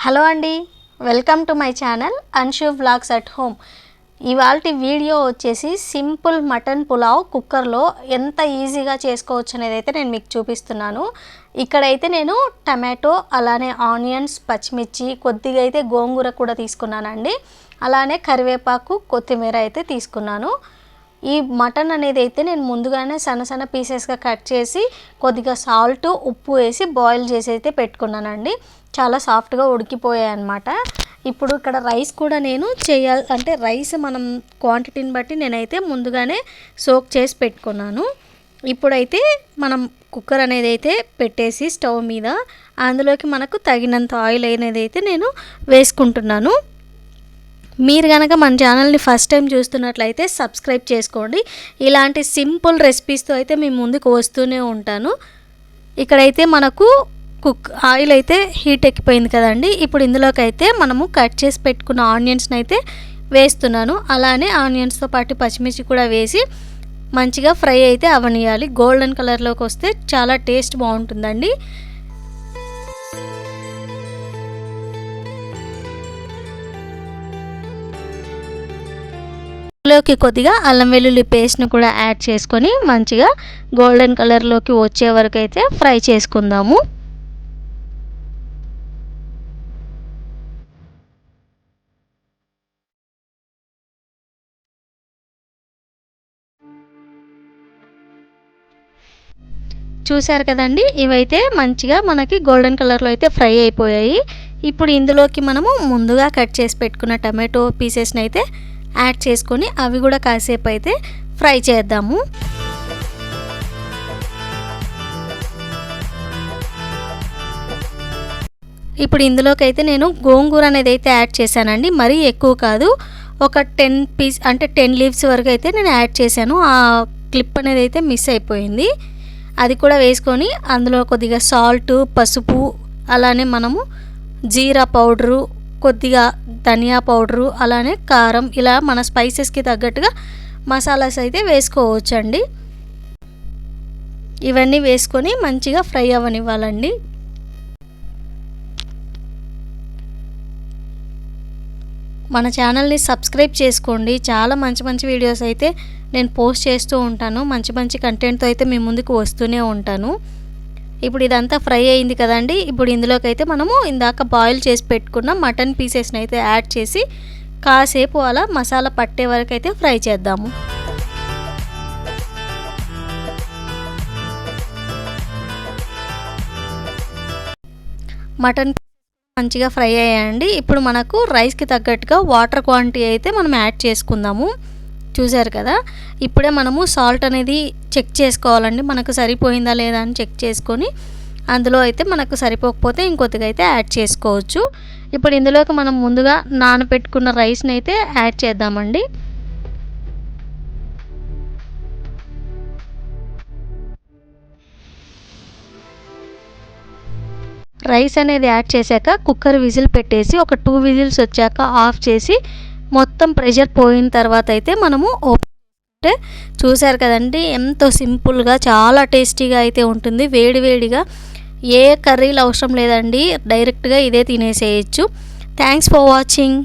Hello అండి, welcome to my channel Anshu vlogs at home. ఇవాల్టి video వచ్చేసి సింపుల్ మటన్ పులావ్ కుక్కర్లో ఎంత ఈజీగా చేసుకోవచ్చు అనేది అయితే నేను మీకు చూపిస్తున్నాను. ఇక్కడైతే నేను టమాటో, అలానే ఆనియన్స్, పచ్చిమిర్చి, కొద్దిగా అయితే గోంగూర కూడా తీసుకున్నానండి. అలానే కరివేపాకు, కొత్తిమీర అయితే తీసుకున్నాను. ఈ మటన్ అనేది అయితే నేను ముందుగానే సన్న పీసెస్గా కట్ చేసి కొద్దిగా సాల్ట్, ఉప్పు వేసి బాయిల్ చేసి అయితే పెట్టుకున్నానండి. చాలా సాఫ్ట్గా ఉడికిపోయాయి అన్నమాట. ఇప్పుడు ఇక్కడ రైస్ కూడా నేను అంటే రైస్ మనం క్వాంటిటీని బట్టి నేనైతే ముందుగానే సోక్ చేసి పెట్టుకున్నాను. ఇప్పుడైతే మనం కుక్కర్ అనేది అయితే పెట్టేసి స్టవ్ మీద అందులోకి మనకు తగినంత ఆయిల్ అనేది అయితే నేను వేసుకుంటున్నాను. మీరు కనుక మన ఛానల్ని ఫస్ట్ టైం చూస్తున్నట్లయితే సబ్స్క్రైబ్ చేసుకోండి. ఇలాంటి సింపుల్ రెసిపీస్తో అయితే మీ ముందుకు వస్తూనే ఉంటాను. ఇక్కడైతే మనకు ఆయిల్ అయితే హీట్ ఎక్కిపోయింది కదండి. ఇప్పుడు ఇందులోకి అయితే మనము కట్ చేసి పెట్టుకున్న ఆనియన్స్ని అయితే వేస్తున్నాను. అలానే ఆనియన్స్తో పాటు పచ్చిమిర్చి కూడా వేసి మంచిగా ఫ్రై అయితే అవనియాలి. గోల్డెన్ కలర్లోకి వస్తే చాలా టేస్ట్ బాగుంటుందండి. లోకి కొద్దిగా అల్లం వెల్లుల్లి పేస్ట్ను కూడా యాడ్ చేసుకొని మంచిగా గోల్డెన్ కలర్లోకి వచ్చే వరకు అయితే ఫ్రై చేసుకుందాము. చూసారు కదండి, ఇవైతే మంచిగా మనకి గోల్డెన్ కలర్లో అయితే ఫ్రై అయిపోయాయి. ఇప్పుడు ఇందులోకి మనము ముందుగా కట్ చేసి పెట్టుకున్న టమాటో పీసెస్ని అయితే యాడ్ చేసుకొని అవి కూడా కాసేపు అయితే ఫ్రై చేద్దాము. ఇప్పుడు ఇందులోకి అయితే నేను గోంగూర అనేది అయితే యాడ్ చేశానండి. మరీ ఎక్కువ కాదు, ఒక 10 లీవ్స్ వరకు అయితే నేను యాడ్ చేశాను. ఆ క్లిప్ అనేది అయితే మిస్ అయిపోయింది. అది కూడా వేసుకొని అందులో కొద్దిగా సాల్ట్, పసుపు, అలానే మనము జీరా పౌడరు, కొద్దిగా ధనియా పౌడరు, అలానే కారం, ఇలా మన స్పైసెస్కి తగ్గట్టుగా మసాలాస్ అయితే వేసుకోవచ్చండి. ఇవన్నీ వేసుకొని మంచిగా ఫ్రై అవ్వనివ్వాలండి. మన ఛానల్ని సబ్స్క్రైబ్ చేసుకోండి. చాలా మంచి వీడియోస్ అయితే నేను పోస్ట్ చేస్తూ ఉంటాను. మంచి కంటెంట్తో అయితే మీ ముందుకు వస్తూనే ఉంటాను. ఇప్పుడు ఇదంతా ఫ్రై అయింది కదండి. ఇప్పుడు ఇందులోకి అయితే మనము ఇందాక బాయిల్ చేసి పెట్టుకున్న మటన్ పీసెస్ని అయితే యాడ్ చేసి కాసేపు అలా మసాలా పట్టే వరకు అయితే ఫ్రై చేద్దాము. మటన్ మంచిగా ఫ్రై అయ్యాయండి. ఇప్పుడు మనకు రైస్కి తగ్గట్టుగా వాటర్ క్వాంటిటీ అయితే మనం యాడ్ చేసుకుందాము. చూసారు కదా, ఇప్పుడే మనము సాల్ట్ అనేది చెక్ చేసుకోవాలండి. మనకు సరిపోయిందా లేదా అని చెక్ చేసుకొని అందులో అయితే మనకు సరిపోకపోతే ఇంకొద్దిగా అయితే యాడ్ చేసుకోవచ్చు. ఇప్పుడు ఇందులోకి మనం ముందుగా నానబెట్టుకున్న రైస్ని అయితే యాడ్ చేద్దామండి. రైస్ అనేది యాడ్ చేశాక కుక్కర్ విజిల్ పెట్టేసి ఒక 2 విజిల్స్ వచ్చాక ఆఫ్ చేసి మొత్తం ప్రెషర్ పోయిన తర్వాత అయితే మనము చూసారు కదండి, ఎంతో సింపుల్గా చాలా టేస్టీగా అయితే ఉంటుంది. వేడిగా ఏ కర్రీలు అవసరం లేదండి, డైరెక్ట్గా ఇదే తినేసేయచ్చు. Thanks for watching.